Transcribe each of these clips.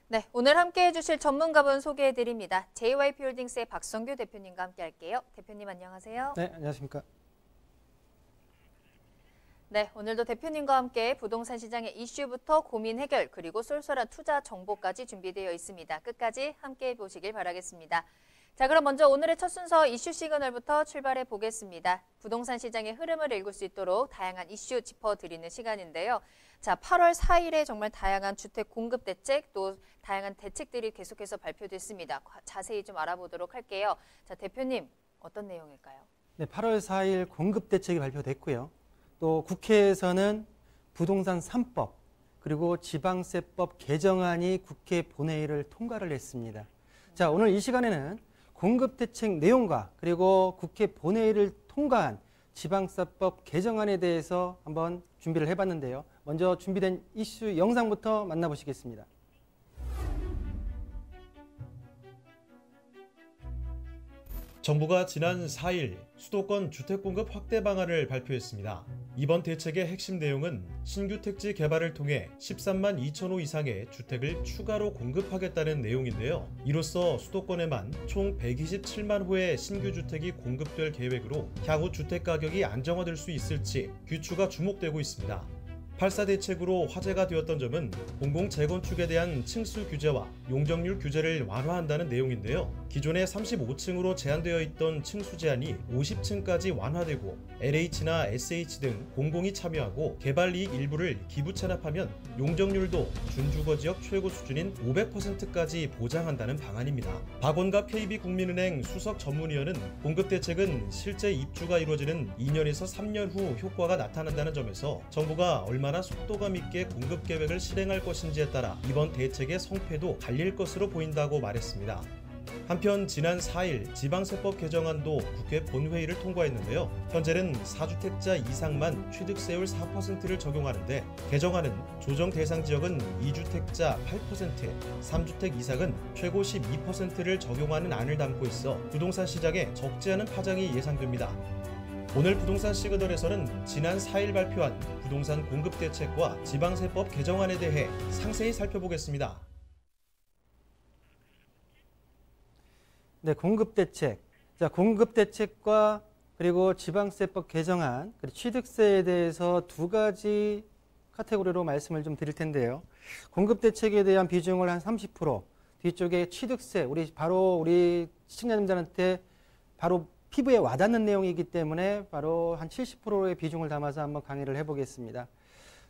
네, 오늘 함께해 주실 전문가분 소개해 드립니다. JYP홀딩스의 박성규 대표님과 함께 할게요. 대표님 안녕하세요. 네, 안녕하십니까. 네, 오늘도 대표님과 함께 부동산 시장의 이슈부터 고민 해결 그리고 쏠쏠한 투자 정보까지 준비되어 있습니다. 끝까지 함께해 보시길 바라겠습니다. 자, 그럼 먼저 오늘의 첫 순서 이슈 시그널부터 출발해 보겠습니다. 부동산 시장의 흐름을 읽을 수 있도록 다양한 이슈 짚어드리는 시간인데요. 자, 8월 4일에 정말 다양한 주택 공급 대책 또 다양한 대책들이 계속해서 발표됐습니다. 자세히 좀 알아보도록 할게요. 자, 대표님 어떤 내용일까요? 네, 8월 4일 공급 대책이 발표됐고요. 또 국회에서는 부동산 3법 그리고 지방세법 개정안이 국회 본회의를 통과를 했습니다. 자, 오늘 이 시간에는 공급 대책 내용과 그리고 국회 본회의를 통과한 지방세법 개정안에 대해서 한번 준비를 해봤는데요. 먼저 준비된 이슈 영상부터 만나보시겠습니다. 정부가 지난 4일 수도권 주택공급 확대 방안을 발표했습니다. 이번 대책의 핵심 내용은 신규 택지 개발을 통해 13만 2천 호 이상의 주택을 추가로 공급하겠다는 내용인데요. 이로써 수도권에만 총 127만 호의 신규 주택이 공급될 계획으로 향후 주택 가격이 안정화될 수 있을지 귀추가 주목되고 있습니다. 8.4 대책으로 화제가 되었던 점은 공공 재건축에 대한 층수 규제와 용적률 규제를 완화한다는 내용인데요. 기존에 35층으로 제한되어 있던 층수 제한이 50층까지 완화되고 LH나 SH 등 공공이 참여하고 개발이익 일부를 기부 체납하면 용적률도 준주거지역 최고 수준인 500%까지 보장한다는 방안입니다. 박원갑 KB국민은행 수석 전문위원은 공급 대책은 실제 입주가 이루어지는 2년에서 3년 후 효과가 나타난다는 점에서 정부가 얼마나 속도감 있게 공급 계획을 실행할 것인지에 따라 이번 대책의 성패도 갈릴 것으로 보인다고 말했습니다. 한편 지난 4일 지방세법 개정안도 국회 본회의를 통과했는데요. 현재는 4주택자 이상만 취득세율 4%를 적용하는데 개정안은 조정 대상 지역은 2주택자 8%, 3주택 이상은 최고 12%를 적용하는 안을 담고 있어 부동산 시장에 적지 않은 파장이 예상됩니다. 오늘 부동산 시그널에서는 지난 4일 발표한 부동산 공급 대책과 지방세법 개정안에 대해 상세히 살펴보겠습니다. 네, 공급 대책. 자, 공급 대책과 그리고 지방세법 개정안, 그리고 취득세에 대해서 두 가지 카테고리로 말씀을 좀 드릴 텐데요. 공급 대책에 대한 비중을 한 30%, 뒤쪽에 취득세, 우리 시청자님들한테 바로 피부에 와닿는 내용이기 때문에 바로 한 70%의 비중을 담아서 한번 강의를 해보겠습니다.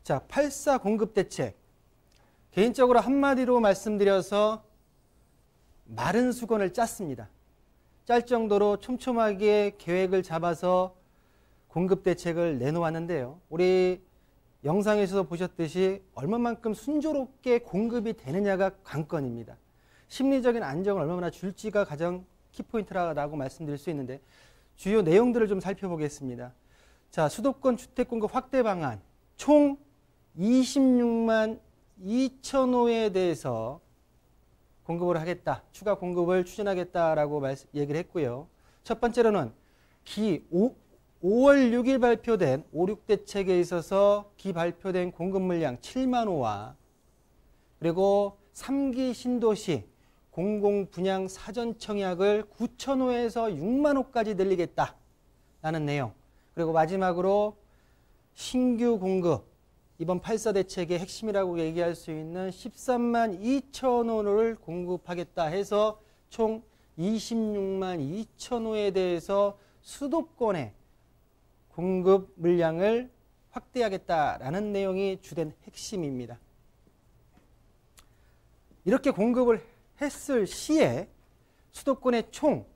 자, 8.4 공급 대책. 개인적으로 한마디로 말씀드려서 마른 수건을 짰습니다. 짤 정도로 촘촘하게 계획을 잡아서 공급 대책을 내놓았는데요. 우리 영상에서 보셨듯이 얼마만큼 순조롭게 공급이 되느냐가 관건입니다. 심리적인 안정을 얼마나 줄지가 가장 키포인트라고 말씀드릴 수 있는데 주요 내용들을 좀 살펴보겠습니다. 자, 수도권 주택공급 확대 방안 총 26만 2천 호에 대해서 공급을 하겠다, 추가 공급을 추진하겠다라고 얘기를 했고요. 첫 번째로는 5월 6일 발표된 5, 6대책에 있어서 발표된 공급 물량 7만 호와 그리고 3기 신도시 공공분양 사전 청약을 9천 호에서 6만 호까지 늘리겠다라는 내용. 그리고 마지막으로 신규 공급, 이번 8.4 대책의 핵심이라고 얘기할 수 있는 13만 2천 호를 공급하겠다 해서 총 26만 2천 호에 대해서 수도권의 공급 물량을 확대하겠다라는 내용이 주된 핵심입니다. 이렇게 공급을 했을 시에 수도권에 총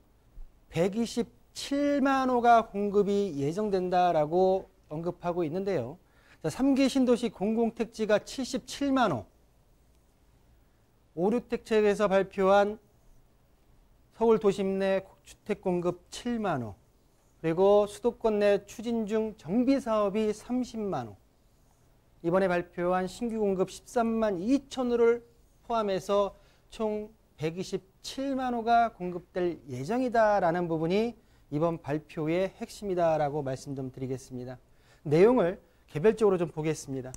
127만 호가 공급이 예정된다라고 언급하고 있는데요. 3기 신도시 공공택지가 77만 호, 5, 6대책에서 발표한 서울 도심 내 주택 공급 7만 호, 그리고 수도권 내 추진 중 정비 사업이 30만 호, 이번에 발표한 신규 공급 13만 2천 호를 포함해서 총 127만 호가 공급될 예정이다라는 부분이 이번 발표의 핵심이다라고 말씀 좀 드리겠습니다. 내용을 개별적으로 좀 보겠습니다.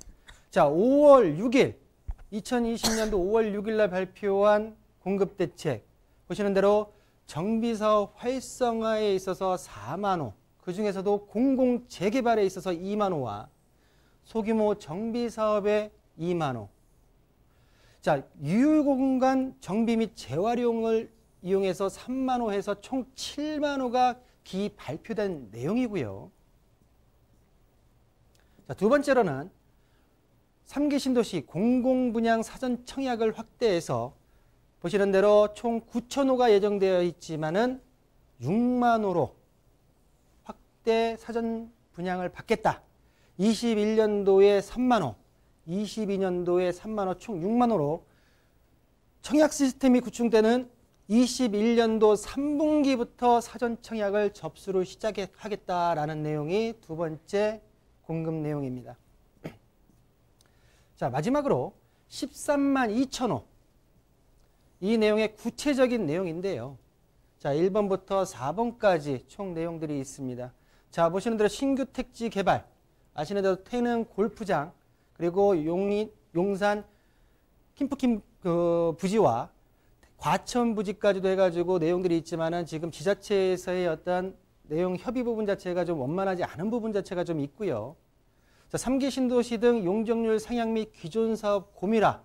자, 5월 6일 2020년도 5월 6일 날 발표한 공급대책 보시는 대로 정비사업 활성화에 있어서 4만 호, 그중에서도 공공재개발에 있어서 2만 호와 소규모 정비사업에 2만 호. 자, 유휴공간 정비 및 재활용을 이용해서 3만 호 해서 총 7만 호가 기 발표된 내용이고요. 자, 두 번째로는 3기 신도시 공공분양 사전 청약을 확대해서 보시는 대로 총 9천 호가 예정되어 있지만은 6만 호로 확대 사전 분양을 받겠다. 21년도에 3만 호, 22년도에 3만 호, 총 6만 호로 청약 시스템이 구축되는 21년도 3분기부터 사전 청약을 접수를 시작하겠다라는 내용이 두 번째 공급 내용입니다. 자, 마지막으로 13만 2천 호. 이 내용의 구체적인 내용인데요. 자, 1번부터 4번까지 총 내용들이 있습니다. 자, 보시는 대로 신규 택지 개발, 아시는 대로 태릉 골프장, 그리고 용산 김프킴 부지와 과천 부지까지도 해가지고 내용들이 있지만은 지금 지자체에서의 어떤 내용 협의 부분 자체가 좀 원만하지 않은 부분 자체가 좀 있고요. 자, 3기 신도시 등 용적률 상향 및 기존 사업 고밀화,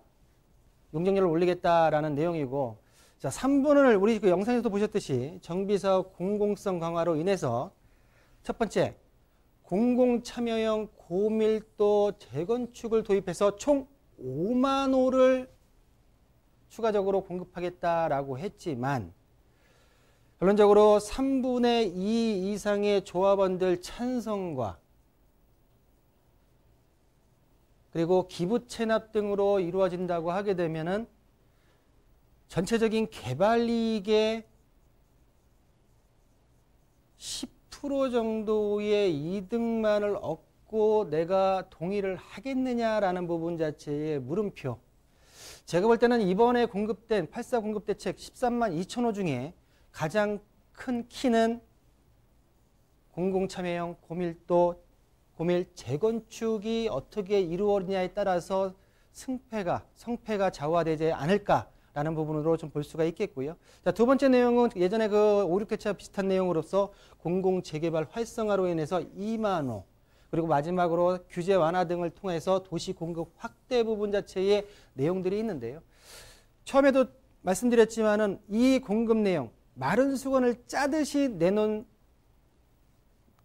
용적률을 올리겠다라는 내용이고, 자, 3번을 우리 그 영상에서도 보셨듯이 정비사업 공공성 강화로 인해서 첫 번째, 공공참여형 고밀도 재건축을 도입해서 총 5만 호를 추가적으로 공급하겠다라고 했지만 결론적으로 3분의 2 이상의 조합원들 찬성과 그리고 기부 체납 등으로 이루어진다고 하게 되면은 전체적인 개발 이익의 10% 정도의 이득만을 얻고 내가 동의를 하겠느냐라는 부분 자체의 물음표. 제가 볼 때는 이번에 공급된 8.4 공급대책 13만 2천 호 중에 가장 큰 키는 공공참여형 고밀도 고밀 재건축이 어떻게 이루어지냐에 따라서 성패가 좌우되지 않을까라는 부분으로 좀 볼 수가 있겠고요. 자, 두 번째 내용은 예전에 그 5, 6대책 비슷한 내용으로서 공공재개발 활성화로 인해서 2만 호, 그리고 마지막으로 규제 완화 등을 통해서 도시 공급 확대 부분 자체의 내용들이 있는데요. 처음에도 말씀드렸지만은 이 공급 내용, 마른 수건을 짜듯이 내놓은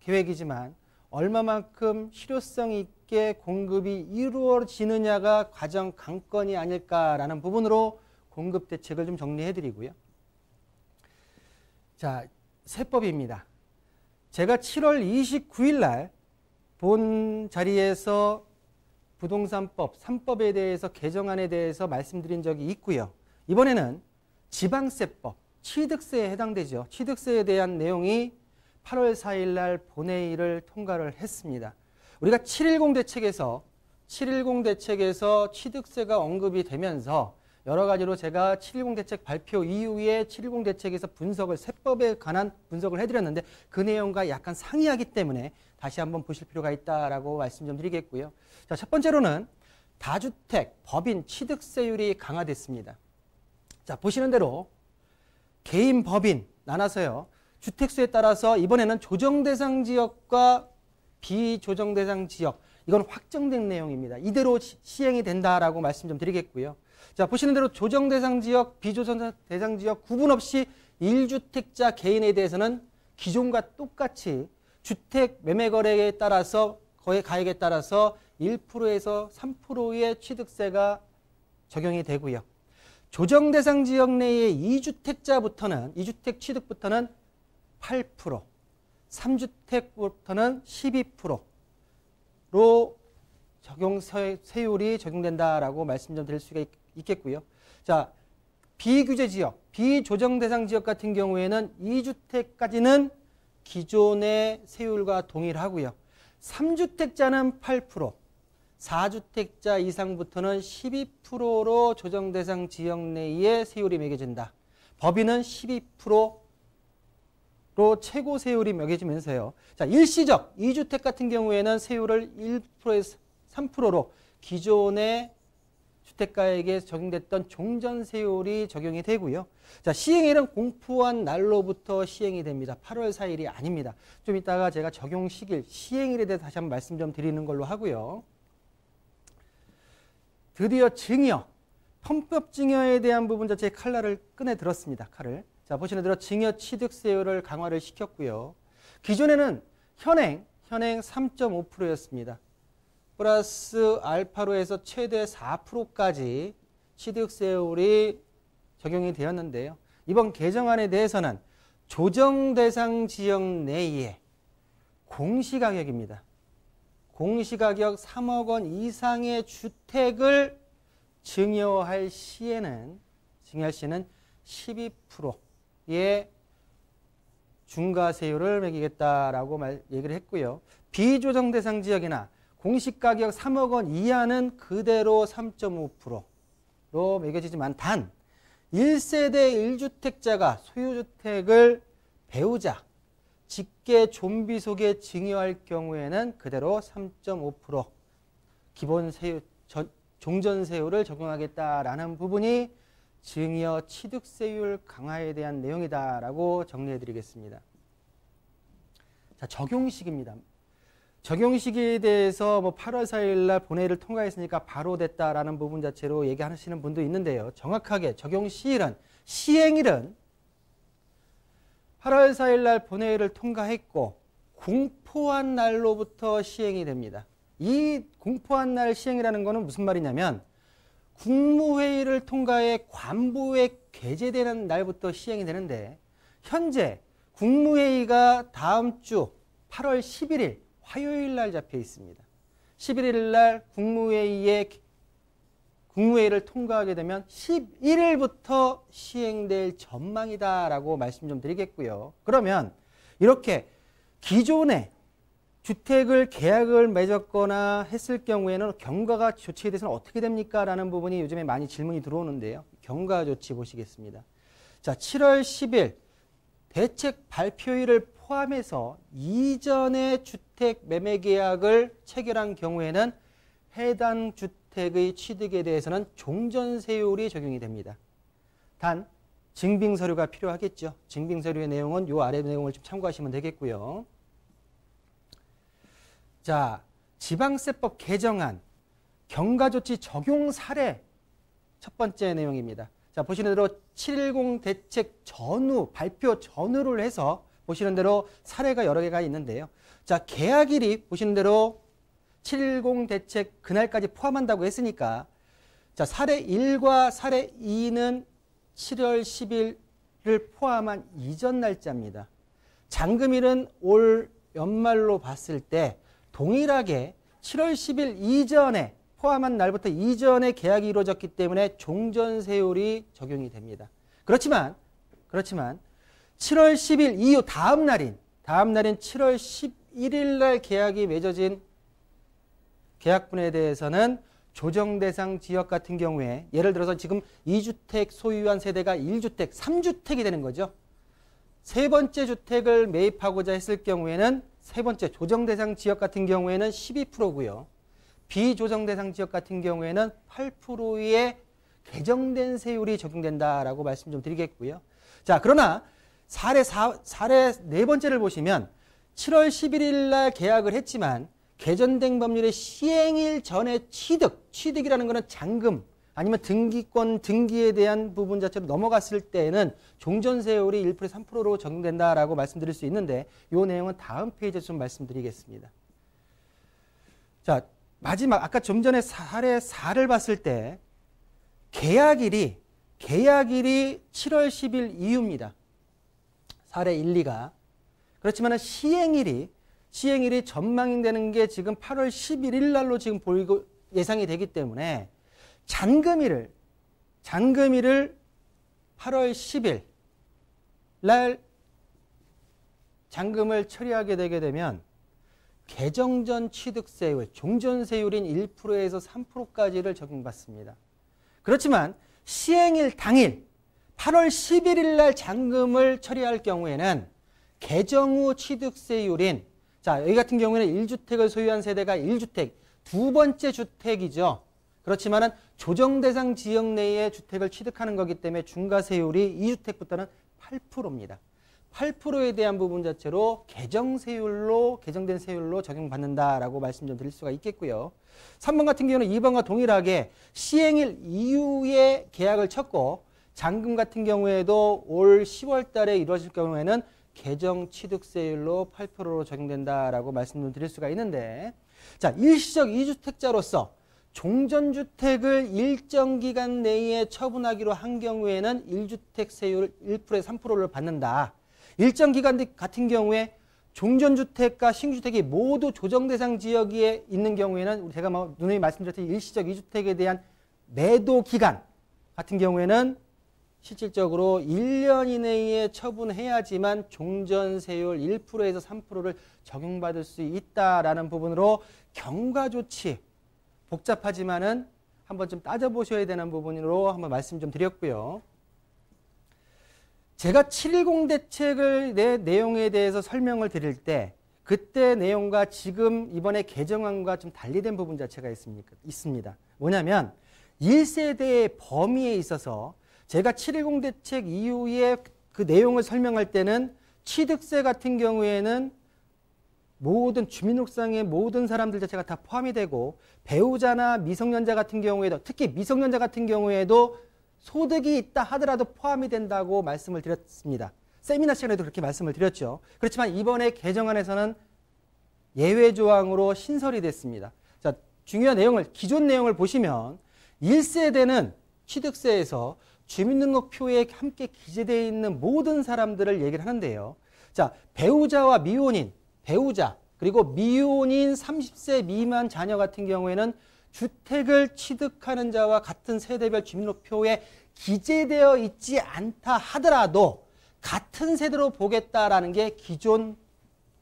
계획이지만 얼마만큼 실효성 있게 공급이 이루어지느냐가 가장 관건이 아닐까라는 부분으로 공급 대책을 좀 정리해 드리고요. 자, 세법입니다. 제가 7월 29일 날 본 자리에서 부동산법 3법에 대해서 개정안에 대해서 말씀드린 적이 있고요. 이번에는 지방세법, 취득세에 해당되죠. 취득세에 대한 내용이 8월 4일 날 본회의를 통과를 했습니다. 우리가 7.10 대책에서 취득세가 언급이 되면서 여러 가지로 제가 7.10 대책 발표 이후에 7.10 대책에서 세법에 관한 분석을 해드렸는데 그 내용과 약간 상이하기 때문에 다시 한번 보실 필요가 있다라고 말씀 좀 드리겠고요. 자, 첫 번째로는 다주택 법인 취득세율이 강화됐습니다. 자, 보시는 대로 개인 법인 나눠서요. 주택수에 따라서 이번에는 조정대상 지역과 비조정대상 지역, 이건 확정된 내용입니다. 이대로 시행이 된다라고 말씀 좀 드리겠고요. 자, 보시는 대로 조정대상 지역, 비조정대상 지역 구분 없이 1주택자 개인에 대해서는 기존과 똑같이 주택 매매 거래에 따라서 거래 가액에 따라서 1%에서 3%의 취득세가 적용이 되고요. 조정대상 지역 내의 2주택자부터는 2주택 취득부터는 8%, 3주택부터는 12%로 세율이 적용된다라고 말씀 좀 드릴 수가 있겠고요. 자, 비규제 지역, 비조정 대상 지역 같은 경우에는 2주택까지는 기존의 세율과 동일하고요. 3주택자는 8%, 4주택자 이상부터는 12%로 조정 대상 지역 내의 세율이 매겨진다. 법인은 12%로 최고 세율이 매겨지면서요. 자, 일시적 2주택 같은 경우에는 세율을 1%에서 3%로 기존의 주택가에게 적용됐던 종전세율이 적용이 되고요. 자, 시행일은 공포한 날로부터 시행이 됩니다. 8월 4일이 아닙니다. 좀 이따가 제가 적용 시길, 시행일에 대해서 다시 한번 말씀 좀 드리는 걸로 하고요. 드디어 증여, 편법 증여에 대한 부분 자체의 칼날을 꺼내 들었습니다. 칼을. 자, 보시는 대로 증여 취득세율을 강화를 시켰고요. 기존에는 현행 3.5%였습니다. 플러스 알파로 해서 최대 4%까지 취득세율이 적용이 되었는데요. 이번 개정안에 대해서는 조정 대상 지역 내에 공시가격입니다. 공시가격 3억 원 이상의 주택을 증여할 시에는 12%의 중과세율을 매기겠다라고 얘기를 했고요. 비조정 대상 지역이나 공시가격 3억 원 이하는 그대로 3.5%로 매겨지지만 단 1세대 1주택자가 소유주택을 배우자, 직계 좀비 속에 증여할 경우에는 그대로 3.5% 기본 종전세율을 적용하겠다라는 부분이 증여 취득세율 강화에 대한 내용이다라고 정리해드리겠습니다. 자, 적용식입니다. 적용시기에 대해서 8월 4일 날 본회의를 통과했으니까 바로 됐다라는 부분 자체로 얘기하시는 분도 있는데요. 정확하게 적용시일은, 시행일은 8월 4일 날 본회의를 통과했고 공포한 날로부터 시행이 됩니다. 이 공포한 날 시행이라는 것은 무슨 말이냐면 국무회의를 통과해 관보에 게재되는 날부터 시행이 되는데 현재 국무회의가 다음 주 8월 11일 화요일 날 잡혀 있습니다. 11일 날 국무회의를 통과하게 되면 11일부터 시행될 전망이다라고 말씀 좀 드리겠고요. 그러면 이렇게 기존에 주택을 계약을 맺었거나 했을 경우에는 경과 조치에 대해서는 어떻게 됩니까? 라는 부분이 요즘에 많이 질문이 들어오는데요. 경과 조치 보시겠습니다. 자, 7월 10일 대책 발표일을 포함해서 이전의 주택 매매 계약을 체결한 경우에는 해당 주택의 취득에 대해서는 종전세율이 적용이 됩니다. 단 증빙서류가 필요하겠죠. 증빙서류의 내용은 이 아래 내용을 좀 참고하시면 되겠고요. 자, 지방세법 개정안 경과조치 적용 사례 첫 번째 내용입니다. 자, 보시는 대로 710 대책 전후, 발표 전후를 해서 보시는 대로 사례가 여러 개가 있는데요. 자, 계약일이 보시는 대로 710 대책 그날까지 포함한다고 했으니까 자, 사례 1과 사례 2는 7월 10일을 포함한 이전 날짜입니다. 잔금일은 올 연말로 봤을 때 동일하게 7월 10일 이전에 포함한 날부터 이전에 계약이 이루어졌기 때문에 종전세율이 적용이 됩니다. 그렇지만 7월 10일 이후 다음 날인 7월 11일 날 계약이 맺어진 계약분에 대해서는 조정대상 지역 같은 경우에 예를 들어서 지금 2주택 소유한 세대가 1주택, 3주택이 되는 거죠. 세 번째 주택을 매입하고자 했을 경우에는 세 번째 조정대상 지역 같은 경우에는 12%고요. 비조정대상 지역 같은 경우에는 8%의 개정된 세율이 적용된다라고 말씀 좀 드리겠고요. 자, 그러나 사례 네 번째를 보시면 7월 11일 날 계약을 했지만 개정된 법률의 시행일 전에 취득이라는 것은 잔금 아니면 등기권 등기에 대한 부분 자체로 넘어갔을 때에는 종전세율이 1%, 3%로 적용된다라고 말씀드릴 수 있는데 이 내용은 다음 페이지에서 좀 말씀드리겠습니다. 자, 마지막 아까 좀 전에 사례 4를 봤을 때 계약일이 7월 10일 이후입니다. 사례 1, 2가. 그렇지만 시행일이 전망되는 게 지금 8월 11일 날로 지금 보이고 예상이 되기 때문에 잔금일을 8월 10일 날 잔금을 처리하게 되게 되면 개정전 취득세율, 종전세율인 1%에서 3%까지를 적용받습니다. 그렇지만 시행일 당일 8월 11일 날 잔금을 처리할 경우에는 개정 후 취득세율인 자, 여기 같은 경우에는 1주택을 소유한 세대가 1주택, 두 번째 주택이죠. 그렇지만은 조정 대상 지역 내에 주택을 취득하는 거기 때문에 중과세율이 2주택부터는 8%입니다. 8%에 대한 부분 자체로 개정된 세율로 적용받는다라고 말씀 좀 드릴 수가 있겠고요. 3번 같은 경우는 2번과 동일하게 시행일 이후에 계약을 쳤고 잔금 같은 경우에도 올 10월 달에 이루어질 경우에는 개정 취득세율로 8%로 적용된다라고 말씀 좀 드릴 수가 있는데, 자, 일시적 2주택자로서 종전주택을 일정 기간 내에 처분하기로 한 경우에는 1주택 세율 1%에서 3%를 받는다. 일정 기간 같은 경우에 종전주택과 신규주택이 모두 조정대상 지역에 있는 경우에는 제가 누누이 말씀드렸듯이 일시적 2주택에 대한 매도 기간 같은 경우에는 실질적으로 1년 이내에 처분해야지만 종전세율 1%에서 3%를 적용받을 수 있다라는 부분으로 경과조치, 복잡하지만은 한번 좀 따져보셔야 되는 부분으로 한번 말씀 좀 드렸고요. 제가 710 대책을 내 내용에 대해서 설명을 드릴 때 그때 내용과 지금 이번에 개정안과 좀 달리된 부분 자체가 있습니다. 뭐냐면 1세대의 범위에 있어서 제가 710 대책 이후에 그 내용을 설명할 때는 취득세 같은 경우에는 모든 주민등록상의 모든 사람들 자체가 다 포함이 되고 배우자나 미성년자 같은 경우에도 특히 미성년자 같은 경우에도 소득이 있다 하더라도 포함이 된다고 말씀을 드렸습니다. 세미나 시간에도 그렇게 말씀을 드렸죠. 그렇지만 이번에 개정안에서는 예외 조항으로 신설이 됐습니다. 자, 중요한 내용을 기존 내용을 보시면 1세대는 취득세에서 주민등록표에 함께 기재되어 있는 모든 사람들을 얘기를 하는데요. 자, 배우자와 미혼인, 배우자 그리고 미혼인 30세 미만 자녀 같은 경우에는 주택을 취득하는 자와 같은 세대별 주민등록표에 기재되어 있지 않다 하더라도 같은 세대로 보겠다라는 게 기존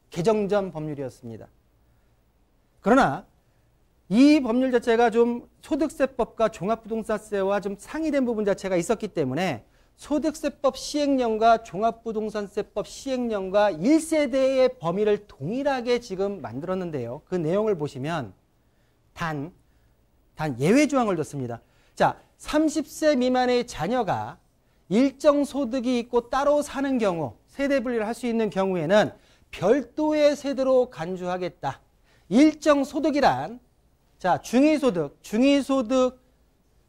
개정 전 법률이었습니다. 그러나 이 법률 자체가 좀 소득세법과 종합부동산세와 좀 상이된 부분 자체가 있었기 때문에 소득세법 시행령과 종합부동산세법 시행령과 1세대의 범위를 동일하게 지금 만들었는데요. 그 내용을 보시면 단 예외 조항을 뒀습니다. 자, 30세 미만의 자녀가 일정 소득이 있고 따로 사는 경우, 세대 분리를 할 수 있는 경우에는 별도의 세대로 간주하겠다. 일정 소득이란, 자, 중위소득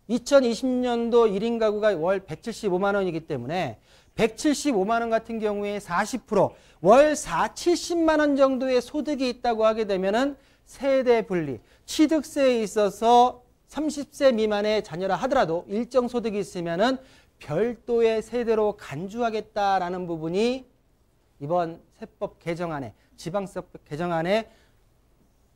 2020년도 1인 가구가 월 175만 원이기 때문에 175만 원 같은 경우에 40%, 월 70만 원 정도의 소득이 있다고 하게 되면은 세대 분리, 취득세에 있어서 30세 미만의 자녀라 하더라도 일정 소득이 있으면은 별도의 세대로 간주하겠다라는 부분이 이번 세법 개정안에, 지방세법 개정안에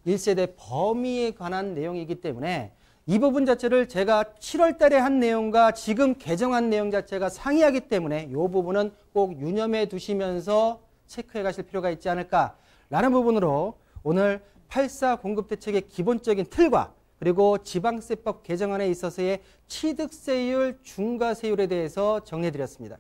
1세대 범위에 관한 내용이기 때문에 이 부분 자체를 제가 7월 달에 한 내용과 지금 개정한 내용 자체가 상이하기 때문에 이 부분은 꼭 유념해 두시면서 체크해 가실 필요가 있지 않을까라는 부분으로 오늘 8.4 공급대책의 기본적인 틀과 그리고 지방세법 개정안에 있어서의 취득세율, 중과세율에 대해서 정리해 드렸습니다.